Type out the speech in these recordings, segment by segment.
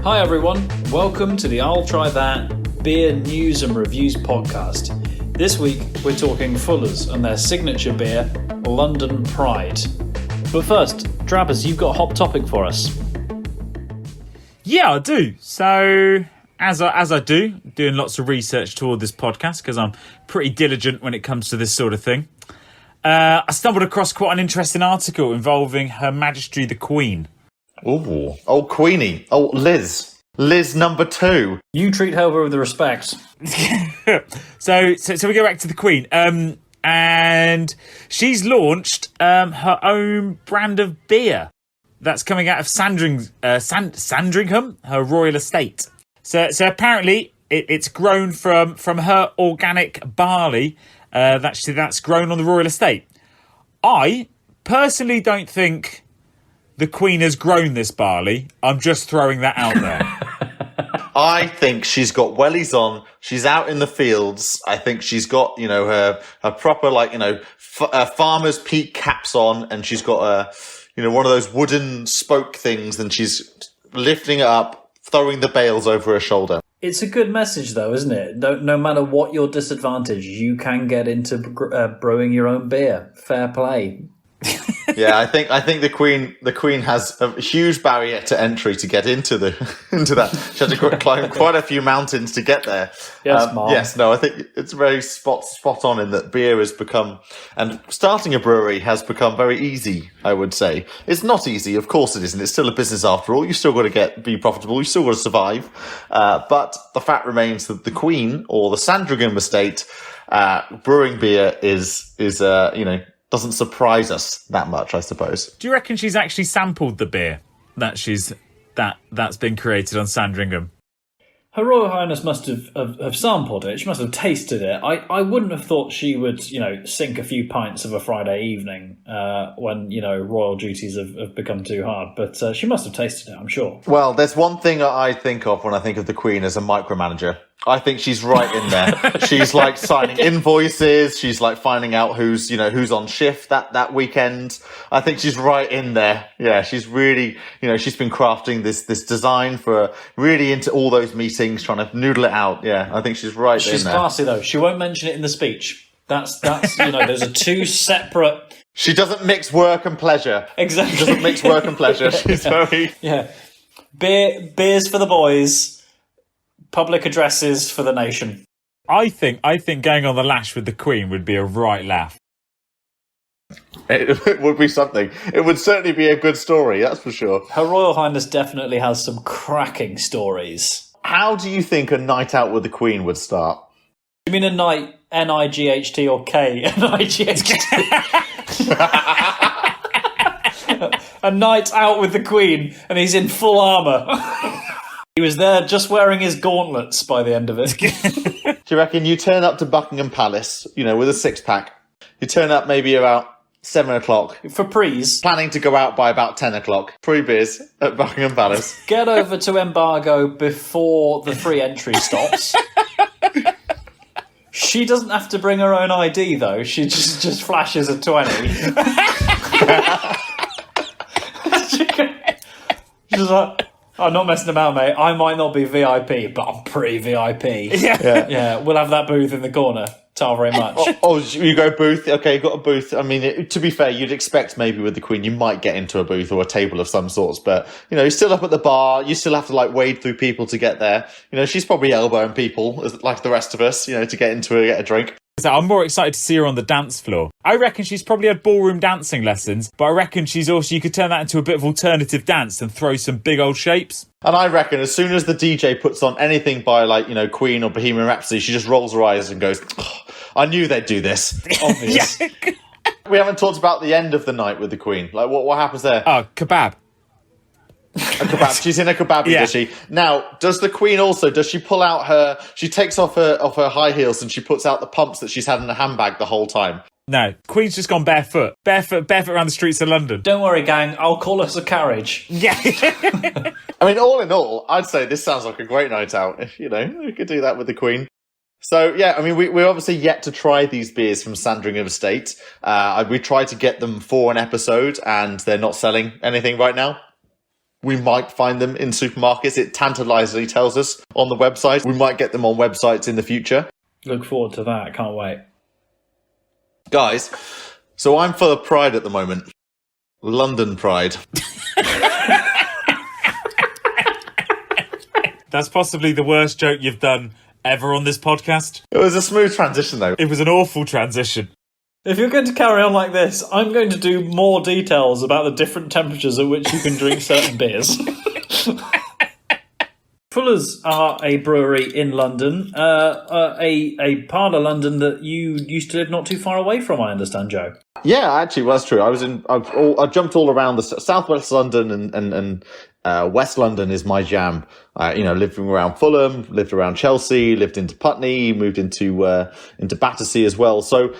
Hi everyone, welcome to the I'll Try That Beer News and Reviews podcast. This week we're talking Fuller's and their signature beer, London Pride. But first, Trappers, you've got a hot topic for us. Yeah, I do. So, as I do, doing lots of research toward this podcast because I'm pretty diligent when it comes to this sort of thing. I stumbled across quite an interesting article involving Her Majesty the Queen. Ooh, old Queenie. Oh, Liz. Liz number 2. You treat her with respect. So we go back to the Queen. And she's launched her own brand of beer that's coming out of Sandringham, her royal estate. So apparently it's grown from her organic barley that's grown on the royal estate. I personally don't think the Queen has grown this barley. I'm just throwing that out there. I think she's got wellies on. She's out in the fields. I think she's got, her proper, farmer's peak caps on, and she's got one of those wooden spoke things, and she's lifting it up, throwing the bales over her shoulder. It's a good message, though, isn't it? No matter what your disadvantage, you can get into brewing your own beer. Fair play. Yeah, I think the Queen has a huge barrier to entry to get into that. She had to climb quite a few mountains to get there. Yes, Mark. Yes, no, I think it's very spot on in that beer has become, and starting a brewery has become very easy. I would say it's not easy, of course it isn't. It's still a business after all. You still got to be profitable. You still got to survive. But the fact remains that the Queen or the Sandringham estate brewing beer is doesn't surprise us that much, I suppose. Do you reckon she's actually sampled the beer that's been created on Sandringham? Her Royal Highness must have sampled it. She must have tasted it. I wouldn't have thought she would, sink a few pints of a Friday evening when, royal duties have become too hard. But she must have tasted it, I'm sure. Well, there's one thing I think of when I think of the Queen as a micromanager. I think she's right in there. She's like signing invoices. She's like finding out who's on shift that weekend. I think she's right in there. Yeah, she's really, she's been crafting this design for really into all those meetings, trying to noodle it out. Yeah, I think she's right in there. She's classy though. She won't mention it in the speech. That's those are two separate. She doesn't mix work and pleasure. Exactly. She doesn't mix work and pleasure. She's very... Yeah. Beers for the boys. Public addresses for the nation. I think going on the lash with the Queen would be a right laugh. It would be something. It would certainly be a good story, that's for sure. Her Royal Highness definitely has some cracking stories. How do you think a night out with the Queen would start? You mean a night N-I-G-H-T or K-N-I-G-H-T? A night out with the Queen and he's in full armour. He was there just wearing his gauntlets by the end of it. Do you reckon you turn up to Buckingham Palace, with a 6-pack? You turn up maybe about 7 o'clock. For prees. Planning to go out by about 10 o'clock. Free beers at Buckingham Palace. Get over to Embargo before the free entry stops. She doesn't have to bring her own ID, though. She just flashes a 20. She's like... I'm not messing about, mate. I might not be VIP, but I'm pretty VIP. Yeah, we'll have that booth in the corner. Tell very much. You go booth. Okay, you got a booth. I mean, to be fair, you'd expect maybe with the Queen, you might get into a booth or a table of some sorts, but, you're still up at the bar. You still have to, wade through people to get there. She's probably elbowing people, like the rest of us, to get get a drink. I'm more excited to see her on the dance floor. I reckon she's probably had ballroom dancing lessons, but I reckon you could turn that into a bit of alternative dance and throw some big old shapes. And I reckon as soon as the DJ puts on anything by Queen or Bohemian Rhapsody, she just rolls her eyes and goes, oh, I knew they'd do this. Obvious. We haven't talked about the end of the night with the Queen. What happens there? Oh, kebab. A kebab. She's in a kebab, does she? Now, does the Queen also, does she pull out she takes off her high heels and she puts out the pumps that she's had in the handbag the whole time? No, Queen's just gone barefoot around the streets of London. Don't worry, gang, I'll call us a carriage. Yeah. I mean, all in all, I'd say this sounds like a great night out. We could do that with the Queen. So, yeah, I mean, we're obviously yet to try these beers from Sandringham Estate. We tried to get them for an episode and they're not selling anything right now. We might find them in supermarkets. It tantalizingly tells us on the website. We might get them on websites in the future. Look forward to that. Can't wait. Guys, so I'm full of pride at the moment. London pride. That's possibly the worst joke you've done ever on this podcast. It was a smooth transition, though. It was an awful transition. If you're going to carry on like this, I'm going to do more details about the different temperatures at which you can drink certain beers. Fuller's are a brewery in London, a part of London that you used to live not too far away from, I understand, Joe. Yeah, actually, well, that's true. I jumped all around the southwest London and West London is my jam. Living around Fulham, lived around Chelsea, lived into Putney, moved into Battersea as well. So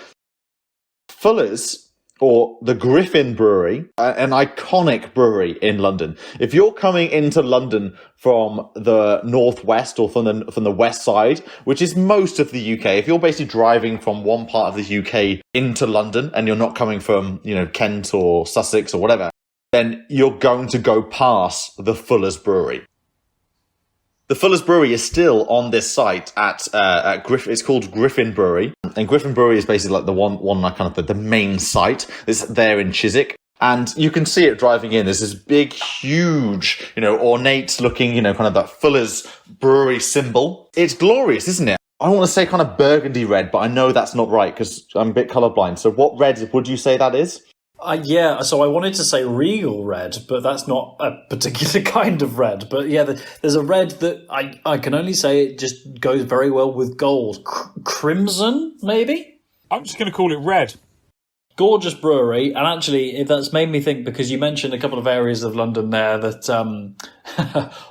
Fuller's, or the Griffin Brewery, an iconic brewery in London. If you're coming into London from the northwest or from the west side, which is most of the UK, if you're basically driving from one part of the UK into London and you're not coming from, Kent or Sussex or whatever, then you're going to go past the Fuller's Brewery. The Fuller's Brewery is still on this site at Griffin. It's called Griffin Brewery, and Griffin Brewery is basically like the one kind of the main site. It's there in Chiswick, and you can see it driving in. There's this big, huge, ornate looking, kind of that Fuller's Brewery symbol. It's glorious, isn't it? I want to say kind of burgundy red, but I know that's not right because I'm a bit colourblind. So what red would you say that is? So I wanted to say regal red, but that's not a particular kind of red. But yeah, there's a red that I can only say it just goes very well with gold. Crimson, maybe? I'm just going to call it red. Gorgeous brewery, and actually that's made me think, because you mentioned a couple of areas of London there that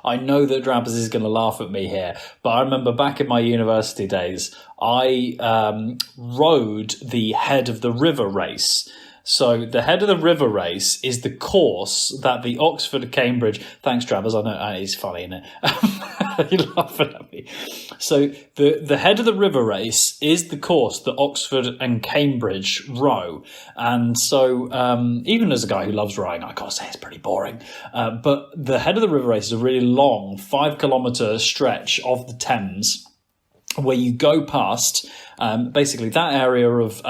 I know that Drabbers is going to laugh at me here, but I remember back in my university days, I rode the Head of the River race. So the Head of the River race is the course that the Oxford-Cambridge... Thanks, Drabbers. I know it's funny, isn't it? You're laughing at me. So the Head of the River race is the course that Oxford and Cambridge row. And so even as a guy who loves rowing, I gotta say it's pretty boring. But the Head of the River race is a really long 5-kilometre stretch of the Thames where you go past basically that area of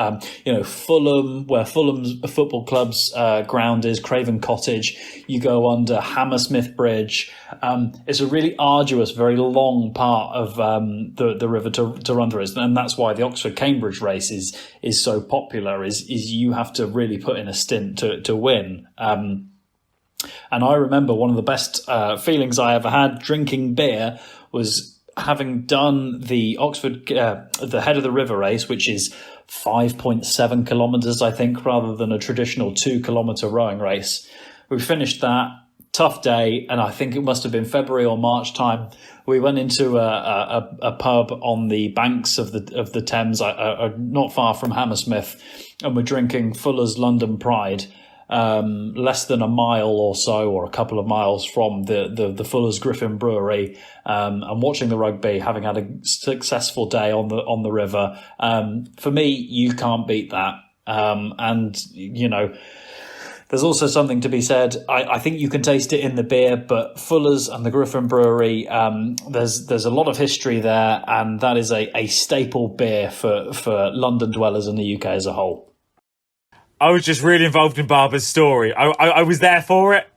Fulham, where Fulham's football club's ground is, Craven Cottage. You go under Hammersmith Bridge. It's a really arduous, very long part of the river to run through, and that's why the Oxford-Cambridge race is so popular. Is you have to really put in a stint to win. And I remember one of the best feelings I ever had drinking beer was having done the the Head of the River race, which is 5.7 kilometres, I think, rather than a traditional 2-kilometre rowing race. We finished that, tough day, and I think it must have been February or March time. We went into a pub on the banks of the Thames, not far from Hammersmith, and we're drinking Fuller's London Pride. Less than a mile or so, or a couple of miles from the Fuller's Griffin Brewery, and watching the rugby, having had a successful day on the river. For me, you can't beat that. And there's also something to be said. I think you can taste it in the beer, but Fuller's and the Griffin Brewery, there's a lot of history there, and that is a staple beer for London dwellers in the UK as a whole. I was just really involved in Barbara's story. I was there for it.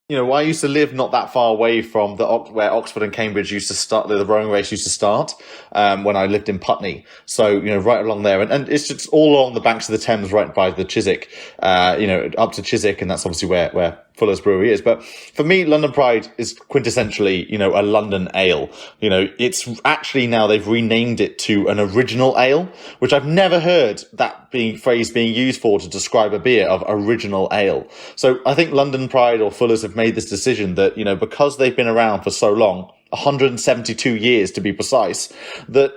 I used to live not that far away from where Oxford and Cambridge used to start, the rowing race used to start, when I lived in Putney. So, right along there. And it's just all along the banks of the Thames, right by the Chiswick, up to Chiswick. And that's obviously where Fuller's Brewery is. But for me, London Pride is quintessentially, a London ale. It's actually now they've renamed it to an original ale, which I've never heard that phrase being used for to describe a beer of original ale. So I think London Pride or Fuller's have made this decision that, because they've been around for so long, 172 years to be precise, that,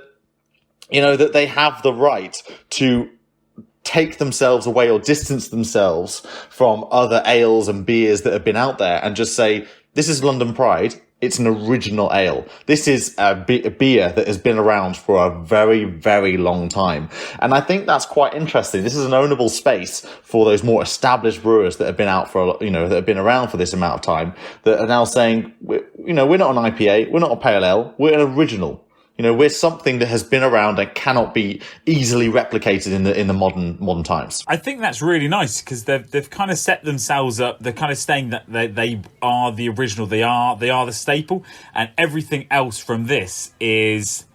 that they have the right to take themselves away or distance themselves from other ales and beers that have been out there and just say, this is London Pride, It's an original ale. This is a beer that has been around for a very, very long time. And I think that's quite interesting. This is an ownable space for those more established brewers that have been out for, that have been around for this amount of time, that are now saying, we're not an IPA, we're not a pale ale, we're an original. We're something that has been around and cannot be easily replicated in the modern times. I think that's really nice because they've kind of set themselves up. They're kind of saying that they are the original. They are the staple, and everything else from this is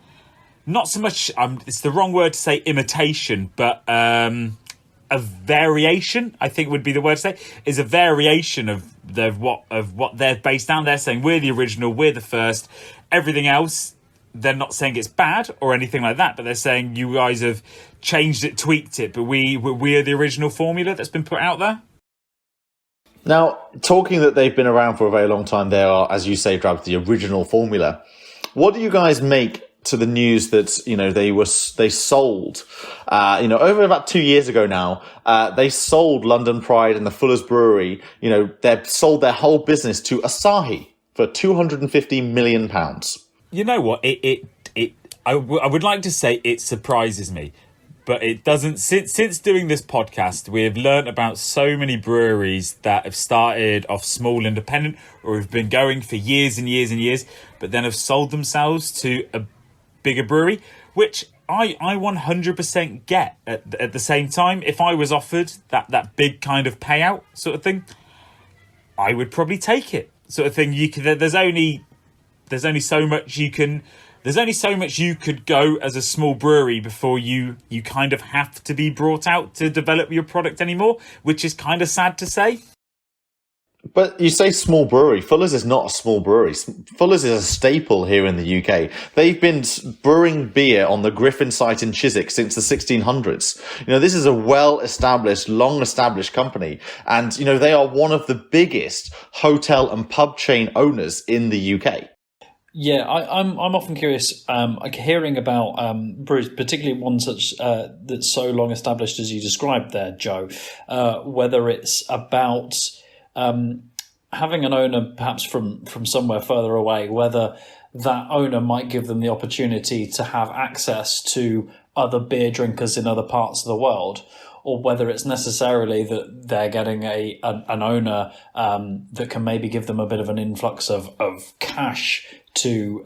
not so much. It's the wrong word to say imitation, but a variation. I think would be the word to say is a variation of what they're based on. They're saying we're the original. We're the first. Everything else. They're not saying it's bad or anything like that, but they're saying you guys have changed it, tweaked it, but we are the original formula that's been put out there. Now, talking that they've been around for a very long time, they are, as you say, Drab, the original formula. What do you guys make to the news that they sold over about 2 years ago now? They sold London Pride and the Fuller's Brewery. They sold their whole business to Asahi for £250 million. You know what? I would like to say it surprises me, but it doesn't. Since doing this podcast, we have learned about so many breweries that have started off small, independent, or have been going for years and years and years, but then have sold themselves to a bigger brewery, which I 100% get. At the same time, if I was offered that big kind of payout sort of thing, I would probably take it. Sort of thing. There's only so much you could go as a small brewery before you kind of have to be brought out to develop your product anymore, which is kind of sad to say. But you say small brewery. Fuller's is not a small brewery. Fuller's is a staple here in the UK. They've been brewing beer on the Griffin site in Chiswick since the 1600s. This is a well-established, long-established company. And, they are one of the biggest hotel and pub chain owners in the UK. Yeah, I'm often curious, hearing about breweries, particularly one such that's so long established as you described there, Joe. Whether it's about having an owner perhaps from somewhere further away, whether that owner might give them the opportunity to have access to other beer drinkers in other parts of the world, or whether it's necessarily that they're getting an owner that can maybe give them a bit of an influx of cash to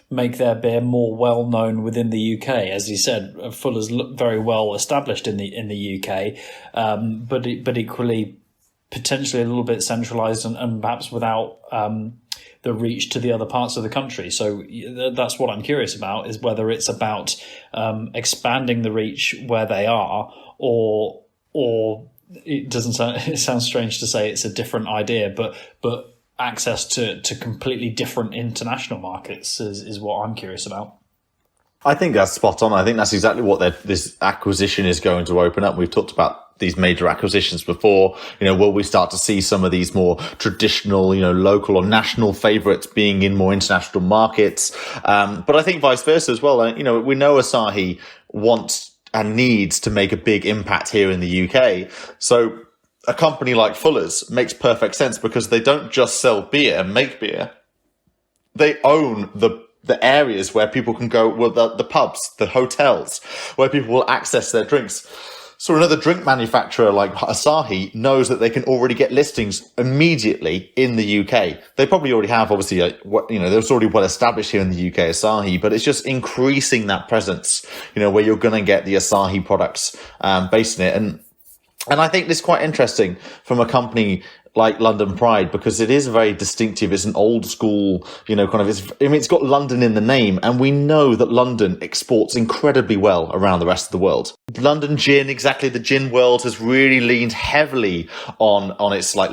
make their beer more well known within the UK. As you said, Fuller's very well established in the UK, but equally potentially a little bit centralised and perhaps without the reach to the other parts of the country. So that's what I'm curious about, is whether it's about expanding the reach where they are, or it sounds strange to say it's a different idea, but access to completely different international markets is what I'm curious about. I think that's spot on. I think that's exactly what this acquisition is going to open up. We've talked about these major acquisitions before. Will we start to see some of these more traditional, local or national favourites being in more international markets? But I think vice versa as well. We know Asahi wants and needs to make a big impact here in the UK. So a company like Fuller's makes perfect sense, because they don't just sell beer and make beer. They own the areas where people can go, well, the pubs, the hotels, where people will access their drinks. So another drink manufacturer like Asahi knows that they can already get listings immediately in the UK. They probably already have, obviously, they're already well established here in the UK, Asahi, but it's just increasing that presence, where you're going to get the Asahi products based in it. And I think this is quite interesting from a company like London Pride, because it is very distinctive. It's an old school, it's got London in the name, and we know that London exports incredibly well around the rest of the world. London gin, exactly, the gin world has really leaned heavily on its like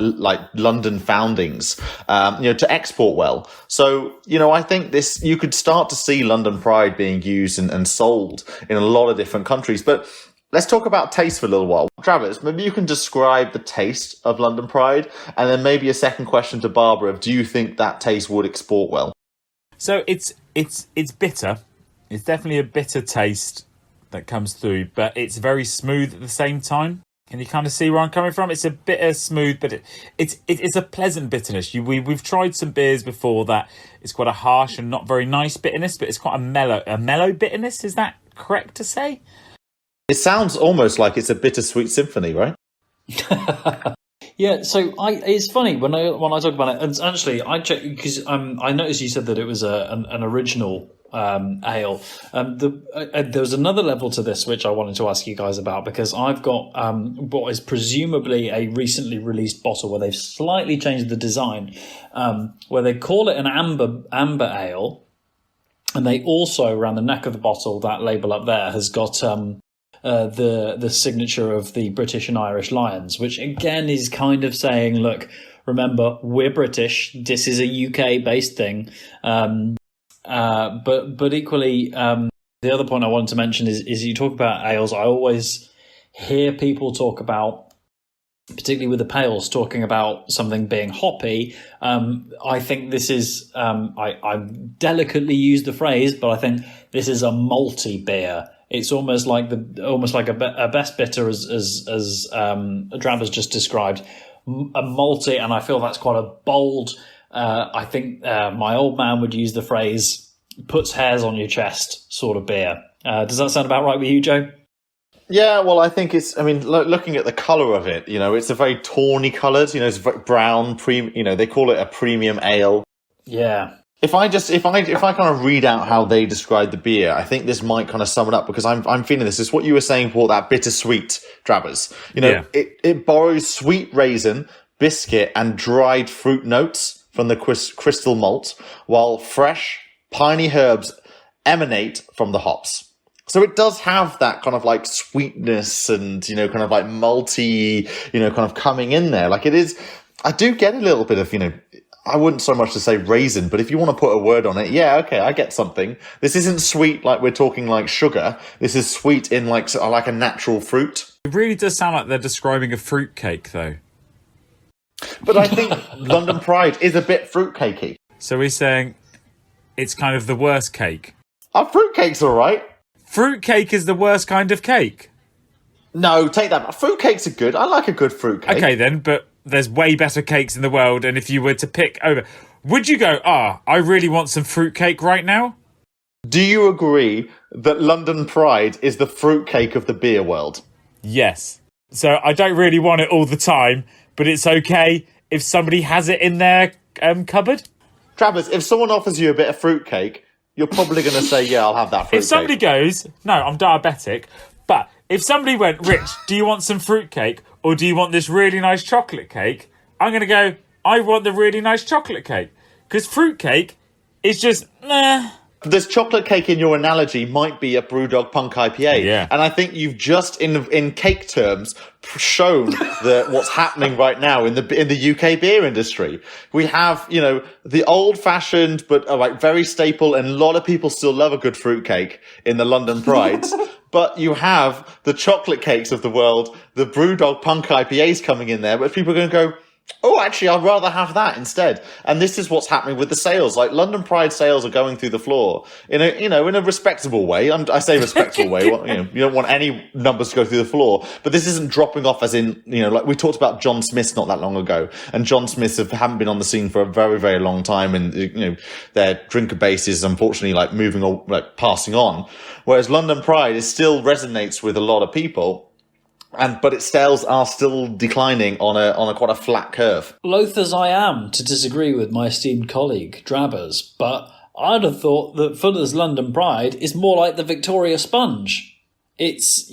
London foundings, to export well. So, I think you could start to see London Pride being used and sold in a lot of different countries. But let's talk about taste for a little while. Travis, maybe you can describe the taste of London Pride, and then maybe a second question to Barbara of, do you think that taste would export well? So it's bitter. It's definitely a bitter taste that comes through, but it's very smooth at the same time. Can you kind of see where I'm coming from? It's a bitter smooth, but it's a pleasant bitterness. We've tried some beers before that it's quite a harsh and not very nice bitterness, but it's quite a mellow bitterness. Is that correct to say? It sounds almost like it's a bittersweet symphony, right? Yeah, so it's funny when I talk about it, and actually I checked because I noticed you said that it was an original ale. There was another level to this which I wanted to ask you guys about, because I've got what is presumably a recently released bottle where they've slightly changed the design, where they call it an amber ale, and they also around the neck of the bottle, that label up there has got the signature of the British and Irish Lions, which again is kind of saying, look, remember, we're British. This is a UK based thing. But equally, the other point I wanted to mention is you talk about ales. I always hear people talk about, particularly with the pales, talking about something being hoppy. I think this is, I delicately use the phrase, but I think this is a malty beer. It's almost like a best bitter as Drab has just described, a malty, and I feel that's quite a bold. I think my old man would use the phrase "puts hairs on your chest" sort of beer. Does that sound about right with you, Joe? Yeah, well, I think it's. I mean, looking at the color of it, it's a very tawny coloured. It's very brown. They call it a premium ale. Yeah. If I kind of read out how they describe the beer, I think this might kind of sum it up, because I'm feeling this. It's what you were saying, Paul, that bittersweet Drabbers. It borrows sweet raisin, biscuit, and dried fruit notes from the crystal malt, while fresh, piney herbs emanate from the hops. So it does have that kind of like sweetness and, kind of like malty, kind of coming in there. Like it is, I do get a little bit of, I wouldn't so much to say raisin, but if you want to put a word on it, yeah, okay, I get something. This isn't sweet like we're talking like sugar. This is sweet in like a natural fruit. It really does sound like they're describing a fruitcake, though. But I think London Pride is a bit fruitcakey. So we're saying it's kind of the worst cake. Fruitcake's all right. Fruitcake is the worst kind of cake. No, take that back. Fruitcakes are good. I like a good fruitcake. Okay, then, but there's way better cakes in the world, and if you were to pick over, would you go, I really want some fruitcake right now? Do you agree that London Pride is the fruitcake of the beer world? Yes. So I don't really want it all the time, but it's okay if somebody has it in their cupboard. Travis, if someone offers you a bit of fruitcake, you're probably going to say, yeah, I'll have that fruitcake. If somebody goes, no, I'm diabetic, but if somebody went, Rich, do you want some fruitcake or do you want this really nice chocolate cake? I'm going to go, I want the really nice chocolate cake. Because fruitcake is just, nah. This chocolate cake in your analogy might be a Brewdog Punk IPA. Yeah. And I think you've just, in cake terms, shown what's happening right now in the UK beer industry. We have, the old-fashioned but like very staple, and a lot of people still love a good fruitcake in the London Prides. But you have the chocolate cakes of the world, the Brewdog Punk IPAs coming in there, but people are going to go, oh, actually, I'd rather have that instead. And this is what's happening with the sales. Like London Pride sales are going through the floor in a respectable way. I say respectable way. Well, you don't want any numbers to go through the floor, but this isn't dropping off as in, like we talked about John Smiths not that long ago, and John Smiths haven't been on the scene for a very, very long time. And, their drinker base is unfortunately like moving or like passing on. Whereas London Pride still resonates with a lot of people. But its sales are still declining on a quite a flat curve. Loath as I am to disagree with my esteemed colleague, Drabbers, but I'd have thought that Fuller's London Pride is more like the Victoria Sponge. It's,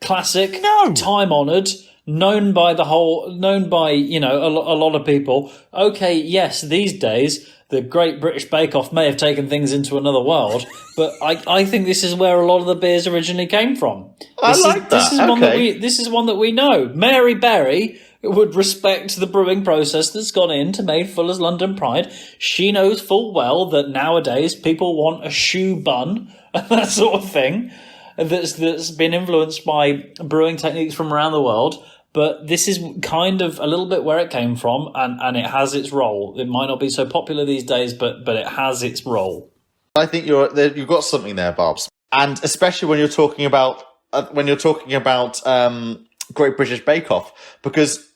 classic, time-honoured, known by a lot of people. Okay, yes, these days the Great British Bake Off may have taken things into another world, but I think this is where a lot of the beers originally came from. This is one that we know. Mary Berry would respect the brewing process that's gone in to make Fuller's London Pride. She knows full well that nowadays people want a shoe bun and that sort of thing that's been influenced by brewing techniques from around the world. But this is kind of a little bit where it came from, and it has its role. It might not be so popular these days, but it has its role. I think you've got something there, Barbs, and especially when you're talking about Great British Bake Off, because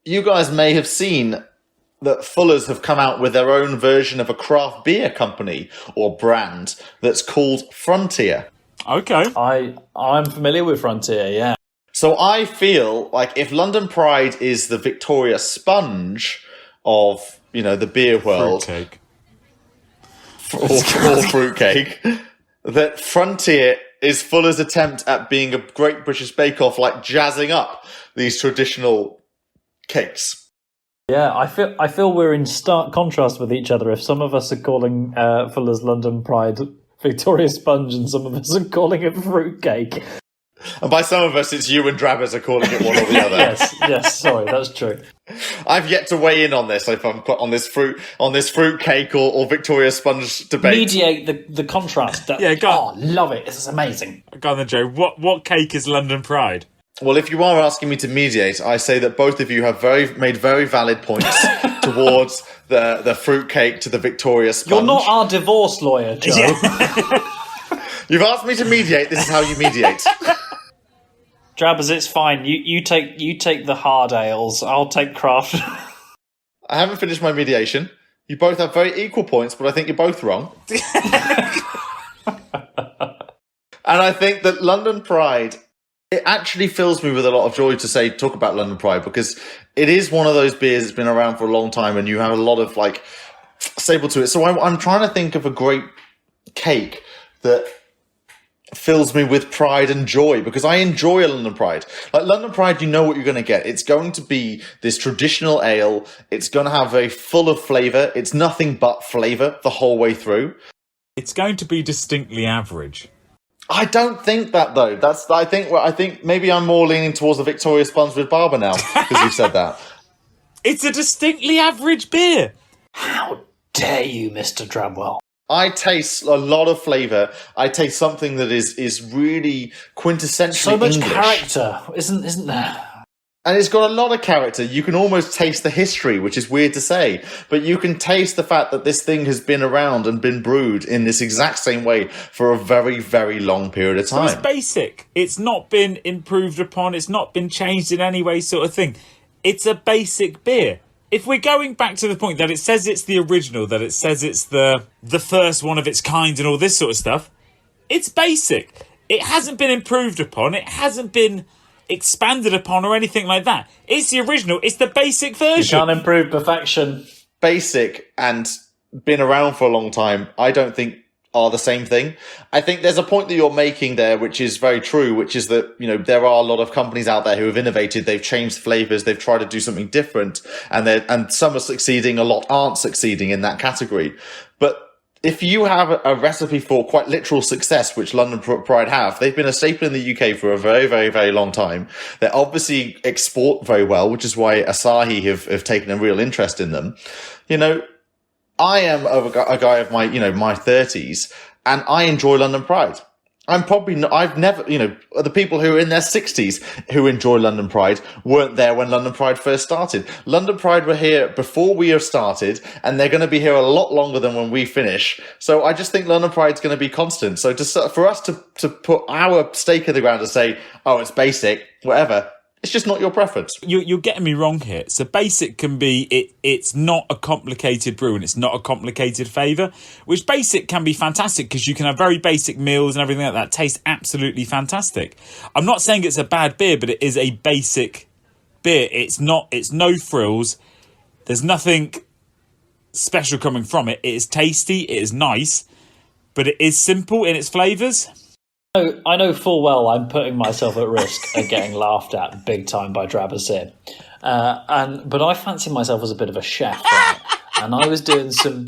you guys may have seen that Fuller's have come out with their own version of a craft beer company or brand that's called Frontier. Okay. I'm familiar with Frontier, yeah. So I feel like if London Pride is the Victoria Sponge of, the beer world, Fruitcake. or Fruitcake, that Frontier is Fuller's attempt at being a Great British Bake Off, like jazzing up these traditional cakes. Yeah, I feel we're in stark contrast with each other. If some of us are calling Fuller's London Pride Victoria Sponge and some of us are calling it Fruitcake. And by some of us, it's you and Drabbers are calling it one or the other. yes, sorry, that's true. I've yet to weigh in on this. If I'm on this fruitcake or Victoria Sponge debate. Mediate the contrast. Yeah, go on. Love it. This is amazing. Go on then, Joe. What cake is London Pride? Well, if you are asking me to mediate, I say that both of you have made very valid points towards the fruitcake to the Victoria Sponge. You're not our divorce lawyer, Joe. Yeah. You've asked me to mediate. This is how you mediate. Drabbers, it's fine. You take the hard ales. I'll take craft. I haven't finished my mediation. You both have very equal points, but I think you're both wrong. And I think that London Pride, it actually fills me with a lot of joy to talk about London Pride, because it is one of those beers that's been around for a long time and you have a lot of staple to it. So I'm trying to think of a great cake that fills me with pride and joy, because I enjoy a London Pride. Like London Pride, you know what you're going to get. It's going to be this traditional ale. It's going to have very full of flavour. It's nothing but flavour the whole way through. It's going to be distinctly average. I don't think that though. I think maybe I'm more leaning towards the Victoria Sponge with Barber now, because you've said that. It's a distinctly average beer. How dare you, Mr. Drabwell? I taste a lot of flavour. I taste something that is really quintessentially So much English. character, isn't there? And it's got a lot of character. You can almost taste the history, which is weird to say, but you can taste the fact that this thing has been around and been brewed in this exact same way for a very, very long period of time. So it's basic. It's not been improved upon. It's not been changed in any way, sort of thing. It's a basic beer. If we're going back to the point that it says it's the original, that it says it's the first one of its kind and all this sort of stuff, it's basic. It hasn't been improved upon. It hasn't been expanded upon or anything like that. It's the original. It's the basic version. You can't improve perfection. Basic and been around for a long time, I don't think are the same thing. I think there's a point that you're making there, which is very true, which is that, there are a lot of companies out there who have innovated. They've changed flavors. They've tried to do something different, and some are succeeding. A lot aren't succeeding in that category. But if you have a recipe for quite literal success, which London Pride have, they've been a staple in the UK for a very, very, very long time. They obviously export very well, which is why Asahi have taken a real interest in them. I am a guy of my 30s, and I enjoy London Pride. I've never, the people who are in their 60s who enjoy London Pride weren't there when London Pride first started. London Pride were here before we have started, and they're going to be here a lot longer than when we finish. So I just think London Pride's going to be constant. So for us to put our stake in the ground and say, oh, it's basic, whatever, it's just not your preference. You're getting me wrong here. So basic can be, it's not a complicated brew and it's not a complicated flavour, which basic can be fantastic because you can have very basic meals and everything like that. Taste absolutely fantastic. I'm not saying it's a bad beer, but it is a basic beer. It's no frills. There's nothing special coming from it. It is tasty. It is nice, but it is simple in its flavours. I know full well I'm putting myself at risk of getting laughed at big time by Drabbers here. But I fancy myself as a bit of a chef, right? And I was doing some...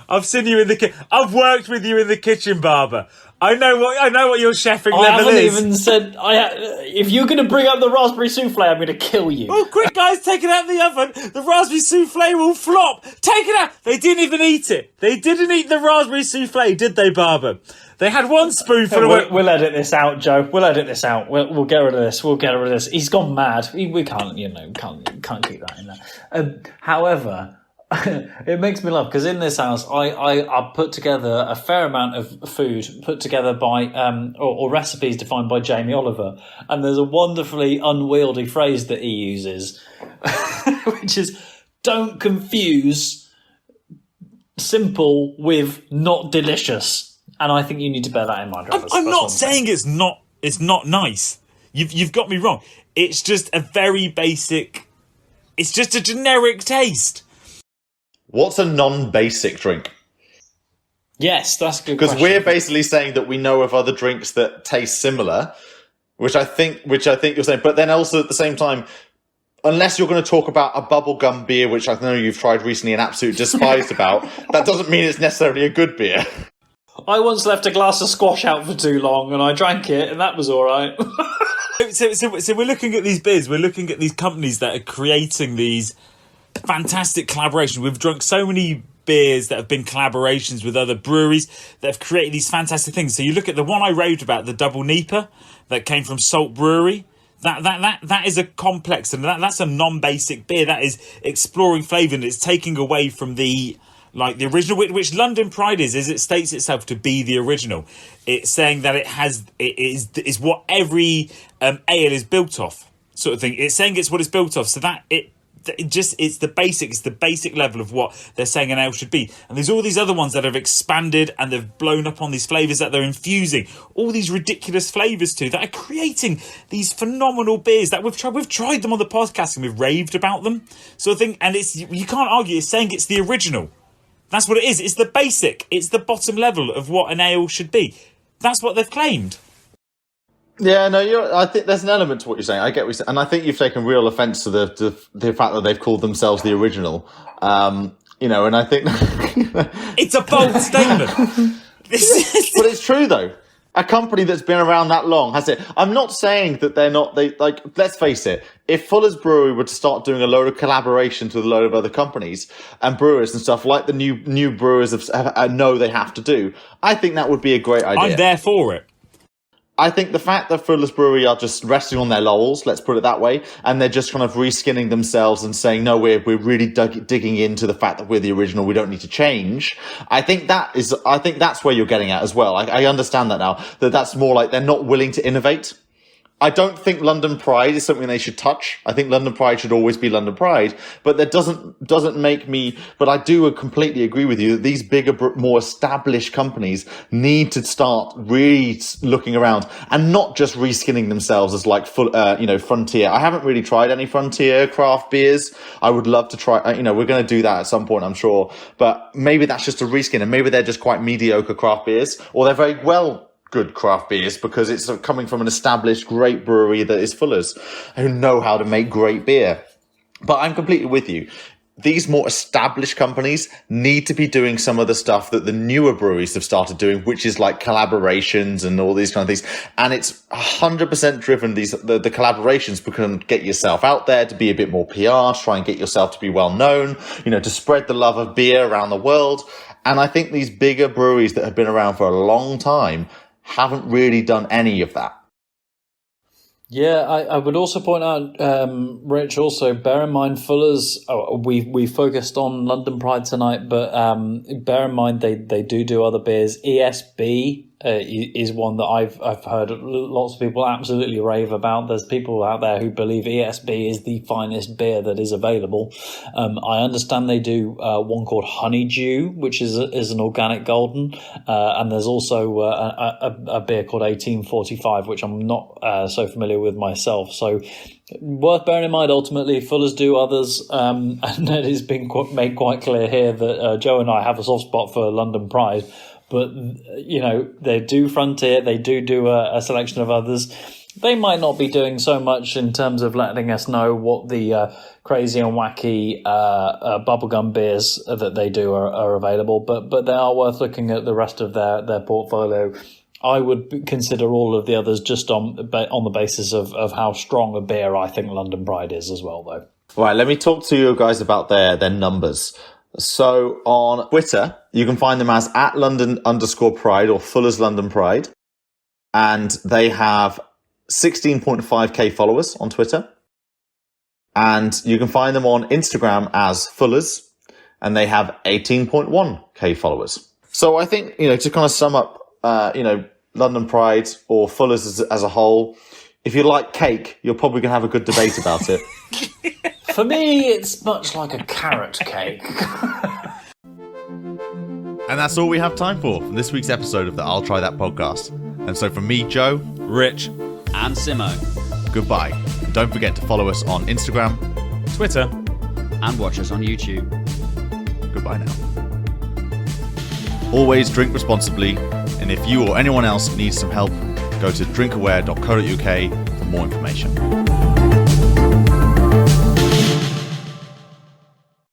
I've seen you in the kitchen. I've worked with you in the kitchen, Barber. I know what your chefing level is. I haven't even said... if you're going to bring up the raspberry souffle, I'm going to kill you. Oh, quick, guys, take it out of the oven. The raspberry souffle will flop. Take it out. They didn't even eat it. They didn't eat the raspberry souffle, did they, Barber? They had one spoonful of it. We'll edit this out, Joe. We'll edit this out. We'll get rid of this. We'll get rid of this. He's gone mad. We can't, can't keep that in there. However, It makes me laugh because in this house, I put together a fair amount of food put together by or recipes defined by Jamie Oliver, and there's a wonderfully unwieldy phrase that he uses, which is "Don't confuse simple with not delicious." And I think you need to bear that in mind, Travis. I'm not saying it's not nice. You've got me wrong. It's just a very basic. It's just a generic taste. What's a non-basic drink? Yes, that's a good Because question. we're basically saying that we know of other drinks that taste similar, which I think you're saying. But then also at the same time, unless you're going to talk about a bubblegum beer, which I know you've tried recently and absolutely despised about, that doesn't mean it's necessarily a good beer. I once left a glass of squash out for too long, and I drank it, and that was all right. So we're looking at these beers. We're looking at these companies that are creating these fantastic collaborations. We've drunk so many beers that have been collaborations with other breweries that have created these fantastic things. So you look at the one I raved about, the Double Nipah, that came from Salt Brewery. That is a complex, and that's a non-basic beer. That is exploring flavour, and it's taking away from the original, which London Pride is it states itself to be the original. It's saying that it is what every ale is built off, sort of thing. It's saying it's what it's built off, so that it's the basic level of what they're saying an ale should be. And there's all these other ones that have expanded and they've blown up on these flavours that they're infusing all these ridiculous flavours to, that are creating these phenomenal beers that we've tried them on the podcast and we've raved about them, sort of thing. And you can't argue. It's saying it's the original. That's what it is. It's the basic. It's the bottom level of what an ale should be. That's what they've claimed. Yeah, no, I think there's an element to what you're saying. I get what you're saying. And I think you've taken real offence to the fact that they've called themselves the original. And I think... It's a bold statement. But it's true, though. A company that's been around that long has it. I'm not saying that they're not... let's face it. If Fuller's Brewery were to start doing a load of collaborations with a load of other companies and brewers and stuff like the new brewers know they have to do, I think that would be a great idea. I'm there for it. I think the fact that Fuller's Brewery are just resting on their laurels, let's put it that way, and they're just kind of reskinning themselves and saying, no, we're really digging into the fact that we're the original, we don't need to change. I think that's where you're getting at as well. I understand that now, that's more like they're not willing to innovate. I don't think London Pride is something they should touch. I think London Pride should always be London Pride, but that doesn't make me. But I do completely agree with you that these bigger, more established companies need to start really looking around and not just reskinning themselves as Frontier. I haven't really tried any Frontier craft beers. I would love to try. We're going to do that at some point, I'm sure. But maybe that's just a reskin, and maybe they're just quite mediocre craft beers, or they're very good craft beers because it's coming from an established great brewery that is Fuller's, who know how to make great beer. But I'm completely with you. These more established companies need to be doing some of the stuff that the newer breweries have started doing, which is like collaborations and all these kind of things. And it's 100% driven. The collaborations can get yourself out there to be a bit more PR, try and get yourself to be well known, to spread the love of beer around the world. And I think these bigger breweries that have been around for a long time haven't really done any of that. Yeah, I would also point out, Rich, also bear in mind Fuller's, we focused on London Pride tonight, but bear in mind they do other beers. ESB is one that I've heard lots of people absolutely rave about. There's people out there who believe ESB is the finest beer that is available. I understand they do one called Honeydew, which is an organic golden, and there's also a beer called 1845, which I'm not so familiar with myself. So worth bearing in mind, ultimately, Fuller's do others, and it has been made quite clear here that Joe and I have a soft spot for London Pride. But, they do Frontier, they do a selection of others. They might not be doing so much in terms of letting us know what the crazy and wacky bubblegum beers that they do are available, but they are worth looking at the rest of their portfolio. I would consider all of the others just on the basis of how strong a beer I think London Pride is as well, though. Right, let me talk to you guys about their numbers. So on Twitter, you can find them as @London_Pride or Fuller's London Pride. And they have 16.5k followers on Twitter. And you can find them on Instagram as Fuller's. and they have 18.1k followers. So I think, to kind of sum up, London Pride or Fuller's as a whole, if you like cake, you're probably going to have a good debate about it. For me, it's much like a carrot cake. And that's all we have time for this week's episode of the I'll Try That podcast. And so from me, Joe, Rich, and Simo. Goodbye. And don't forget to follow us on Instagram, Twitter, And watch us on YouTube. Goodbye now. Always drink responsibly, and if you or anyone else needs some help, go to drinkaware.co.uk for more information.